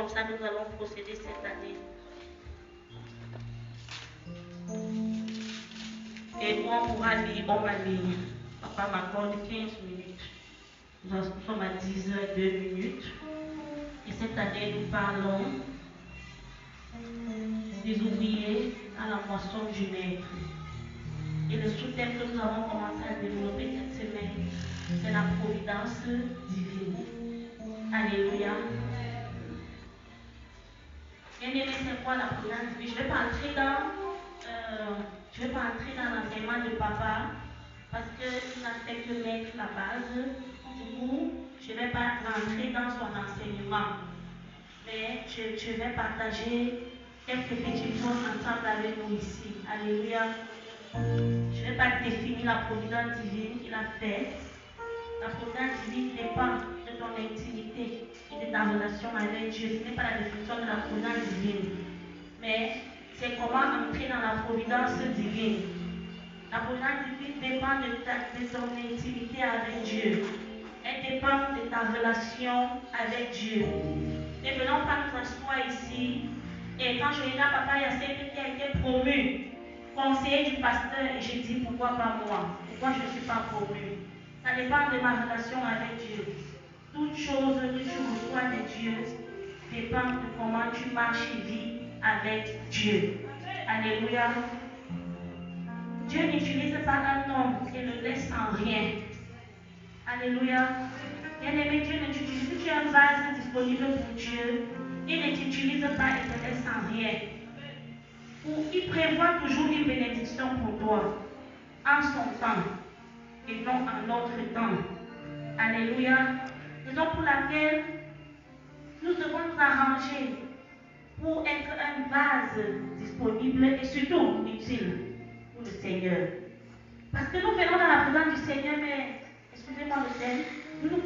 Comme ça, nous allons procéder cette année. Et on pourra lire, on va lire. Papa m'accorde 15 minutes. Nous sommes à 10h02. Et cette année, nous parlons des ouvriers à la moisson du maître. Et le sous-thème que nous avons commencé à développer cette semaine, c'est la providence divine. Alléluia. Bien-aimé, c'est quoi la providence divine? Je ne vais pas entrer dans l'enseignement de papa parce qu'il n'a fait que mettre la base. Du coup, je ne vais pas rentrer dans son enseignement. Mais je vais partager quelques petites choses ensemble avec nous ici. Alléluia. Je ne vais pas définir la providence divine qu'il a faite. La providence divine dépend de ton intimité et de ta relation avec Dieu. Ce n'est pas la définition de la providence divine. Mais c'est comment entrer dans la providence divine. La providence divine dépend de ton intimité avec Dieu. Elle dépend de ta relation avec Dieu. Ne venons pas nous asseoir ici. Et quand je regarde Papa Yacine qui a été promu conseiller du pasteur, et je dis pourquoi pas moi? Pourquoi je ne suis pas promu? Ça dépend de ma relation avec Dieu. Toute chose que tu reçois de Dieu dépend de comment tu marches et vis avec Dieu. Alléluia. Dieu n'utilise pas un homme et le laisse sans rien. Alléluia. Bien-aimé, Dieu ne t'utilise. Si tu as une base disponible pour Dieu, il ne t'utilise pas et te laisse sans rien. Il prévoit toujours une bénédiction pour toi, en son temps et non en notre temps. Alléluia. Raison pour laquelle nous devons nous arranger pour être une base disponible et surtout utile pour le Seigneur. Parce que nous venons dans la présence du Seigneur, mais excusez-moi le thème,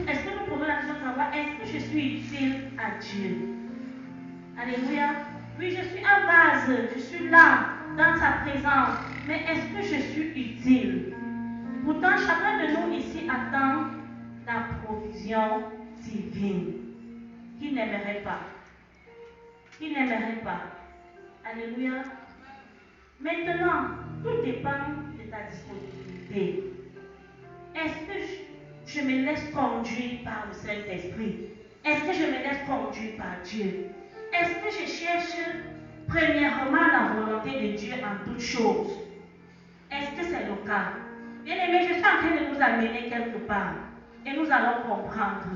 est-ce que nous posons la question de savoir est-ce que je suis utile à Dieu? Alléluia. Oui, je suis en base, je suis là, dans sa présence, mais est-ce que je suis utile? Pourtant, chacun de nous ici attend la provision divine. Qui n'aimerait pas? Qui n'aimerait pas? Alléluia. Maintenant, tout dépend de ta disponibilité. Est-ce que je me laisse conduire par le Saint-Esprit? Est-ce que je me laisse conduire par Dieu? Est-ce que je cherche premièrement la volonté de Dieu en toutes choses? Est-ce que c'est le cas? Bien-aimés, je suis en train de nous amener quelque part et nous allons comprendre.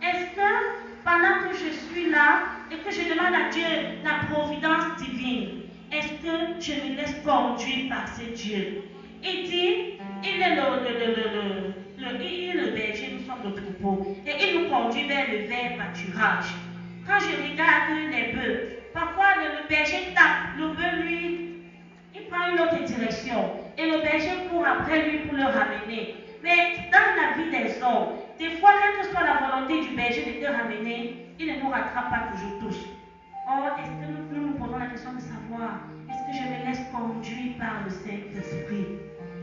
Est-ce que pendant que je suis là et que je demande à Dieu la providence divine, est-ce que je me laisse conduire par ce Dieu? Il dit, il est le berger, nous sommes le troupeau, et il nous conduit vers le vert pâturage. Quand je regarde les bœufs, parfois le berger tape, le bœuf lui, il prend une autre direction, et le berger court après lui pour le ramener. Mais dans la vie des hommes, des fois, quelle que soit la volonté du berger de te ramener, il ne nous rattrape pas toujours tous. Or, est-ce que nous posons la question de savoir, est-ce que je me laisse conduire par le Saint-Esprit?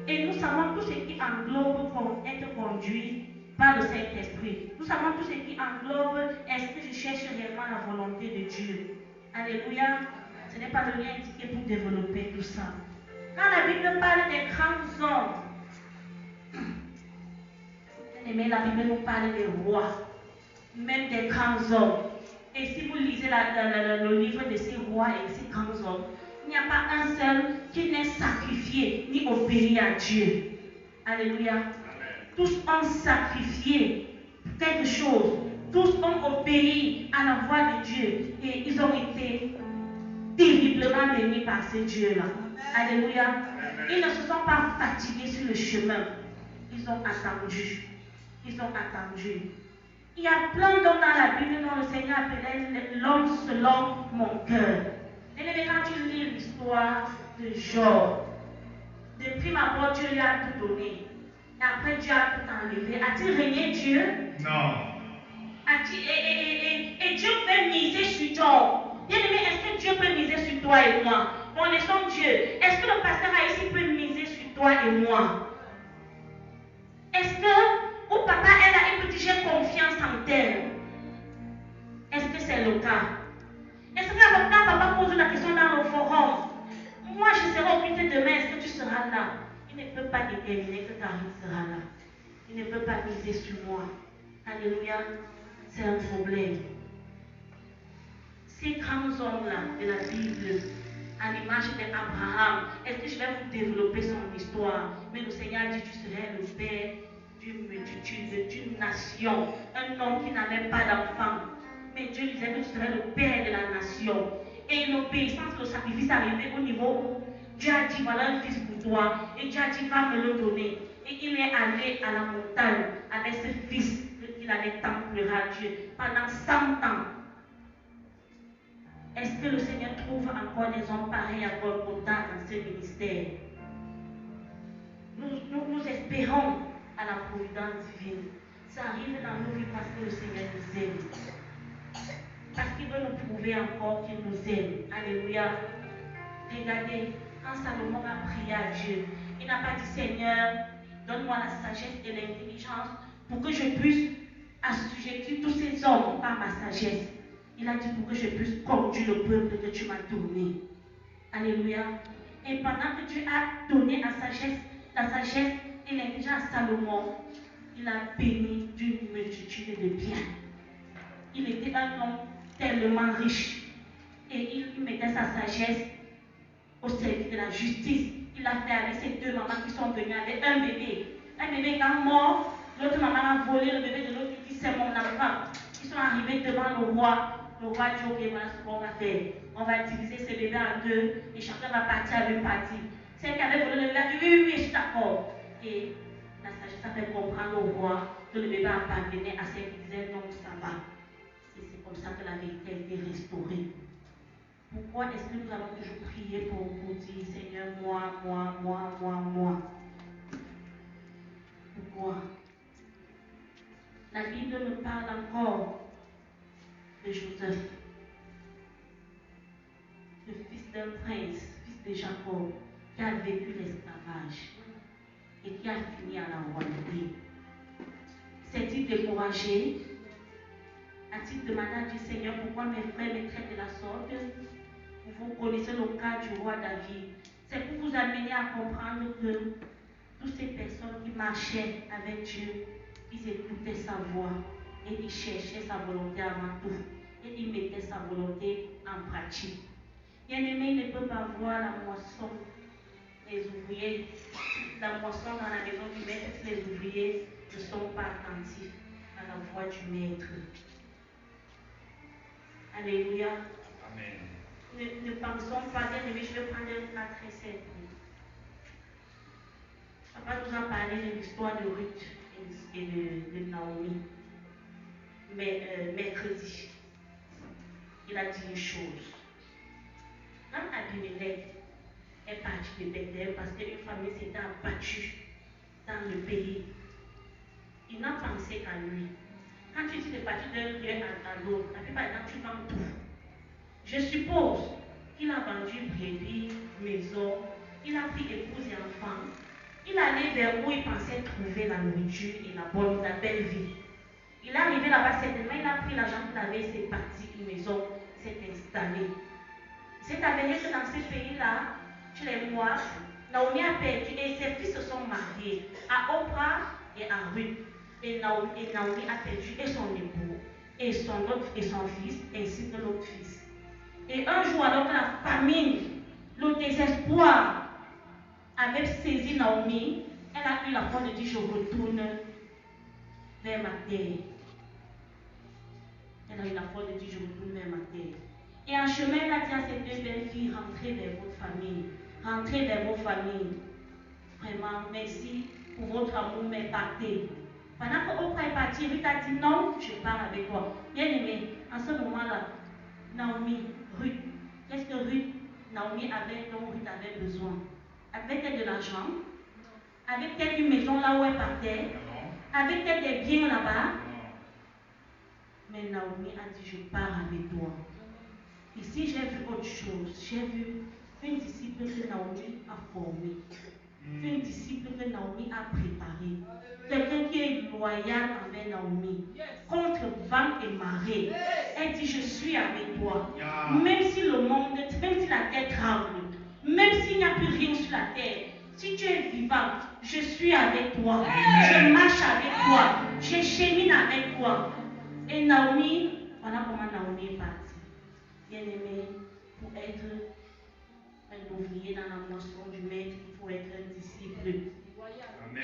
Et nous savons tout ce qui englobe être conduit par le Saint-Esprit. Nous savons tout ce qui englobe, est-ce que je cherche réellement la volonté de Dieu? Alléluia. Ce n'est pas le lien indiqué pour développer tout ça. Quand la Bible parle des grands hommes, bien-aimé, la Bible nous parle des rois, même des grands hommes. Et si vous lisez le livre de ces rois et de ces grands hommes, il n'y a pas un seul qui n'ait sacrifié ni obéi à Dieu. Alléluia. Tous ont sacrifié quelque chose. Tous ont obéi à la voix de Dieu. Et ils ont été terriblement bénis par ce Dieu-là. Alléluia. Ils ne se sont pas fatigués sur le chemin. Ils ont attendu. Ils ont attendu. Il y a plein d'hommes dans la Bible dont le Seigneur appelait l'homme selon mon cœur. Et quand tu lis l'histoire de Job, depuis ma mort, Dieu lui a tout donné. Et après, Dieu a tout enlevé. A-t-il régné Dieu? Non. Et Dieu peut miser sur toi. Bien-aimé, est-ce que Dieu peut miser sur toi et moi? Connaissons Dieu. Est-ce que le pasteur ici peut miser sur toi et moi? Est-ce que, ou papa, elle a une petite, j'ai confiance en elle? Est-ce que c'est le cas? Est-ce que quand papa pose la question dans le forum, moi je serai occupé demain, est-ce que tu seras là? Il ne peut pas déterminer que Karine sera là. Il ne peut pas miser sur moi. Alléluia, c'est un problème. Ces grands hommes-là de la Bible, à l'image d'Abraham, est-ce que je vais vous développer son histoire? Mais le Seigneur dit, tu serais le père d'une multitude, d'une nation. Un homme qui n'avait pas d'enfant. Mais Dieu disait que tu serais le père de la nation. Et l'obéissance, le sacrifice arrivé au niveau où Dieu a dit, voilà un fils pour toi. Et Dieu a dit, va me le donner. Et il est allé à la montagne avec ce fils qu'il avait tant pleuré à Dieu pendant 100 ans. Est-ce que le Seigneur trouve encore des hommes pareils à Golgotha dans ce ministère? Nous espérons à la providence divine. Ça arrive dans nos vies parce que le Seigneur nous aime. Parce qu'il veut nous prouver encore qu'il nous aime. Alléluia. Regardez, quand Salomon a prié à Dieu, il n'a pas dit, Seigneur, donne-moi la sagesse et l'intelligence pour que je puisse assujettir tous ces hommes par ma sagesse. Il a dit pour que je puisse conduire le peuple que tu m'as donné. Alléluia. Et pendant que Dieu a donné la sagesse et l'intelligence à Salomon, il a béni d'une multitude de biens. Il était un homme tellement riche. Et il mettait sa sagesse au service de la justice. Il a fait avec ces deux mamans qui sont venues avec un bébé. Un bébé étant mort, l'autre maman a volé le bébé de l'autre qui dit c'est mon enfant. Ils sont arrivés devant le roi. Le roi dit ok, voilà ce qu'on va faire. On va diviser ce bébé en deux et chacun va partir à une partie. Celle qui avait volé le bébé a dit oui, je suis d'accord. Et la sagesse a fait comprendre au roi que le bébé appartenait à celle qui disait non, ça va. Et c'est comme ça que la vérité a été restaurée. Pourquoi est-ce que nous allons toujours prier pour dire Seigneur, moi? Pourquoi? La Bible me parle encore de Joseph, le fils d'un prince, fils de Jacob, qui a vécu l'esclavage et qui a fini à la royauté. S'est-il découragé? A-t-il demandé à Dieu, Seigneur, pourquoi mes frères me traitent de la sorte? Vous connaissez le cas du roi David. C'est pour vous amener à comprendre que toutes ces personnes qui marchaient avec Dieu, ils écoutaient sa voix et ils cherchaient sa volonté avant tout. Et ils mettaient sa volonté en pratique. Bien-aimé, il ne peut pas voir la moisson des ouvriers. La moisson dans la maison du maître, si les ouvriers ne sont pas attentifs à la voix du maître. Alléluia. Amen. Ne pensons pas, bien aimé, je vais prendre un cas très simple. Papa nous a parlé de l'histoire de Ruth et de Naomi. Mais mercredi, il a dit une chose. Quand Abimelech est parti de Bethléem parce qu'une famille s'était abattue dans le pays, il n'a pensé qu'à lui. Quand tu dis de partir d'un lieu à l'autre, la plupart du temps tu vends tout. Je suppose qu'il a vendu brebis, maison, il a pris épouse et enfants. Il allait vers où il pensait trouver la nourriture et la belle vie. Il est arrivé là-bas, certainement, il a pris l'argent qu'il avait, il s'est parti une maison, il s'est installé. Il s'est avéré que dans ce pays-là, chez les Moabs, Naomi a perdu et ses fils se sont mariés à Oprah et à Ruth. Et Naomi a perdu et son époux, et son fils, ainsi que l'autre fils. Et un jour, alors que la famine, le désespoir avait saisi Naomi, elle a eu la foi de dire, je retourne vers ma terre. Elle a eu la foi de dire, je retourne vers ma terre. Et en chemin, elle a dit à ses deux belles filles, rentrez vers votre famille. Rentrez vers vos familles. Vraiment, merci pour votre amour, mais partez. Pendant que Oprah est partie, Ruth a dit, non, je pars avec toi. Bien aimé, en ce moment-là, Naomi, Ruth, qu'est-ce que Naomi avait, dont Ruth avait besoin? Avait-elle de l'argent? Avait-elle une maison là où elle partait? Avait-elle des biens là-bas? Mais Naomi a dit, je pars avec toi. Ici, j'ai vu autre chose. J'ai vu une disciple que Naomi a formée. C'est un disciple que Naomi a préparé. Quelqu'un qui est loyal envers Naomi. Contre vent et marée. Elle dit, je suis avec toi. Même si le monde, même si la terre tremble, même s'il n'y a plus rien sur la terre, si tu es vivant, je suis avec toi. Je marche avec toi. Je chemine avec toi. Et Naomi, voilà comment Naomi est partie. Bien aimé, pour être un ouvrier dans la moisson du maître, il faut être un disciple.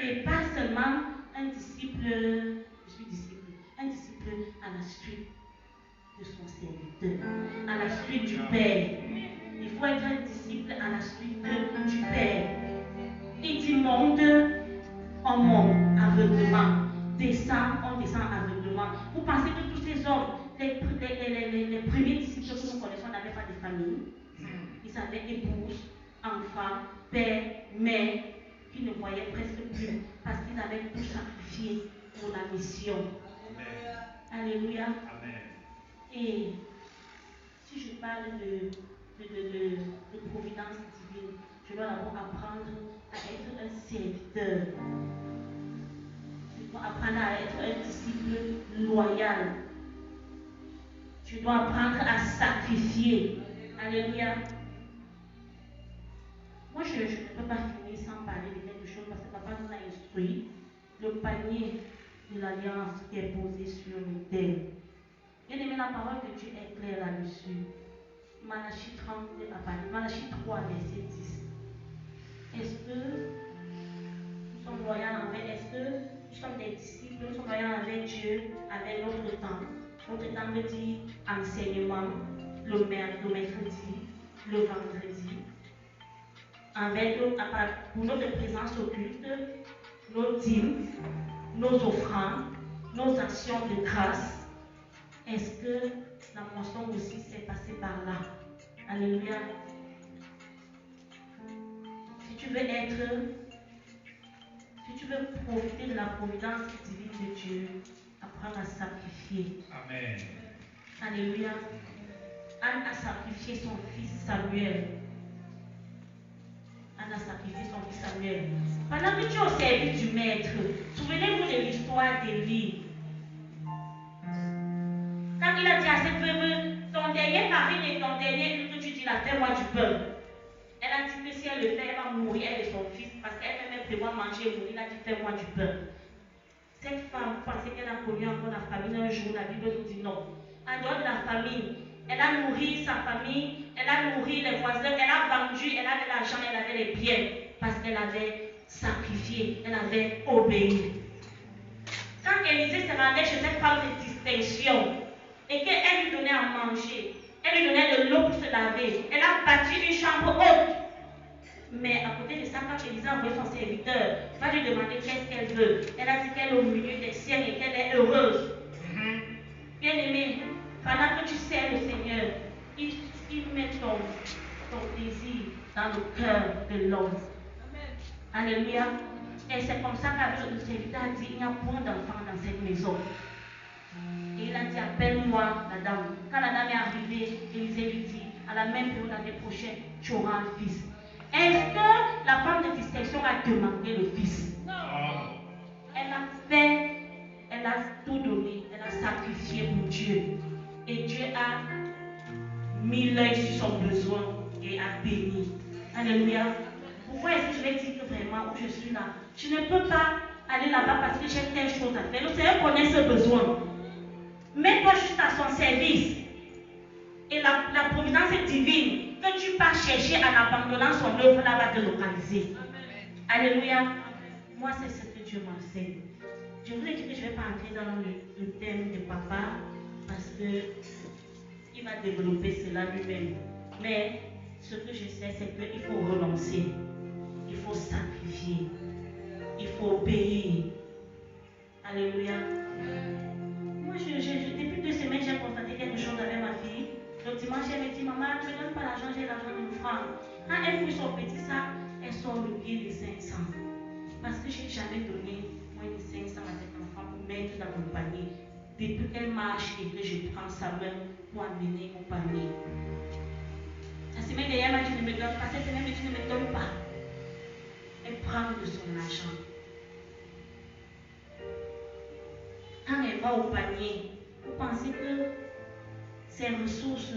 Et pas seulement un disciple, je suis disciple, un disciple à la suite de son serviteur, à la suite du Père. Il faut être un disciple à la suite du Père. Il dit monte, on monte aveuglement, descend, on descend aveuglement. Vous pensez que tous ces hommes, les premiers disciples que nous connaissons n'avaient pas de famille? Ils avaient épouse, enfants, père, mère, qui ne voyaient presque plus parce qu'ils avaient tout sacrifié pour la mission. Amen. Alléluia. Amen. Et si je parle de providence divine, je dois d'abord apprendre à être un serviteur. Je dois apprendre à être un disciple loyal. Je dois apprendre à sacrifier. Alléluia. Moi, je ne peux pas finir sans parler de quelque chose parce que papa nous a instruit le panier de l'alliance qui est posé sur l'autel. Bien aimé, la parole de Dieu est claire là-dessus. Malachie 3, verset 10. Est-ce que nous sommes loyaux envers, est-ce que nous sommes des disciples, nous sommes loyaux avec Dieu, avec notre temps? Notre temps veut dire enseignement, le mercredi, le vendredi. Pour notre présence au culte, nos dîmes, nos offrandes, nos actions de grâce. Est-ce que la moisson aussi s'est passée par là? Alléluia. Si tu veux profiter de la providence divine de Dieu, apprends à sacrifier. Amen. Alléluia. Anne a sacrifié son fils Samuel. Anne a sacrifié son fils Samuel. Pendant que tu es au service du maître, souvenez-vous de l'histoire d'Élie. Quand il a dit à cette veuve, ton dernier mari et ton dernier que tu dis là, fais-moi du pain. Elle a dit que si elle le fait, elle va mourir, elle et son fils, parce qu'elle-même prévoit manger et mourir. Il a dit, fais-moi du pain. Cette femme, vous pensez qu'elle a connu encore la famine un jour? La Bible nous dit non. En dehors de la famille, elle a nourri sa famille, elle a nourri les voisins, elle a vendu, elle avait l'argent, elle avait les biens, parce qu'elle avait sacrifié, elle avait obéi. Quand Élisée se rendait chez cette femme de distinction, et qu'elle lui donnait à manger, elle lui donnait de l'eau pour se laver, elle a bâti une chambre haute. Mais à côté de ça, quand Élisée a envoyé son serviteur, il va lui demander qu'est-ce qu'elle veut. Elle a dit qu'elle est au milieu des siens et qu'elle est heureuse. Bien aimé, pendant que tu sers le Seigneur, il met ton désir dans le cœur de l'homme. Alléluia. Et c'est comme ça qu'avec le serviteur a dit, il n'y a point d'enfant dans cette maison. Et il a dit, appelle-moi la dame. Quand la dame est arrivée, Élisée lui dit, à la même période l'année prochaine, tu auras un fils. Est-ce que la femme de distinction a demandé le fils? Non. Elle a tout donné, elle a sacrifié pour Dieu. Et Dieu a mis l'œil sur son besoin et a béni. Alléluia. Pourquoi est-ce que je vais dire que vraiment où je suis là? Je ne peux pas aller là-bas parce que j'ai telle chose à faire. Le Seigneur connaît ce besoin. Mets-toi juste à son service. Et la providence est divine. Que tu pars chercher en abandonnant son œuvre, là va te localiser. Amen. Alléluia. Moi, c'est ce que Dieu m'enseigne. Je voulais dire que je ne vais pas entrer dans le thème de papa parce qu'il va développer cela lui-même. Mais ce que je sais, c'est qu'il faut renoncer. Il faut sacrifier. Il faut obéir. Alléluia. Moi, depuis 2 semaines, j'ai constaté quelque chose avec ma fille. Le dimanche, elle me dit, maman, ne me donne pas l'argent, j'ai l'argent d'une franc. Quand elle fouille son petit sac, elle sort le billet de 500. Parce que je n'ai jamais donné moins de 500 à cet enfant pour mettre dans mon panier. Depuis qu'elle marche et que je prends sa main pour amener mon panier. La semaine dernière, elle m'a dit, ne me donne pas. Cette semaine, elle me dit, ne me donne pas. Elle prend prendre de son argent. Quand elle va au panier, vous pensez que ses ressources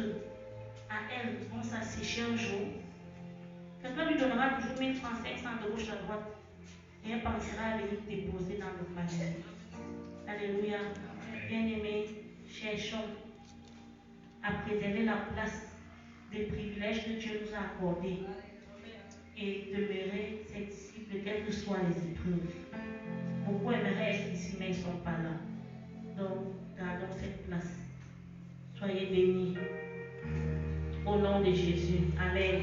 à elle vont s'assécher un jour? Quelqu'un lui donnera toujours 1000 francs, 500 de gauche à droite et elle pensera à venir déposer dans le panier. Alléluia. Bien-aimés, cherchons à préserver la place des privilèges que Dieu nous a accordés et demeurer ses disciples, quelles que soient les épreuves. Beaucoup aimeraient être ici, mais ils ne sont pas là. Donc, gardons cette place. Soyez bénis. Au nom de Jésus. Amen.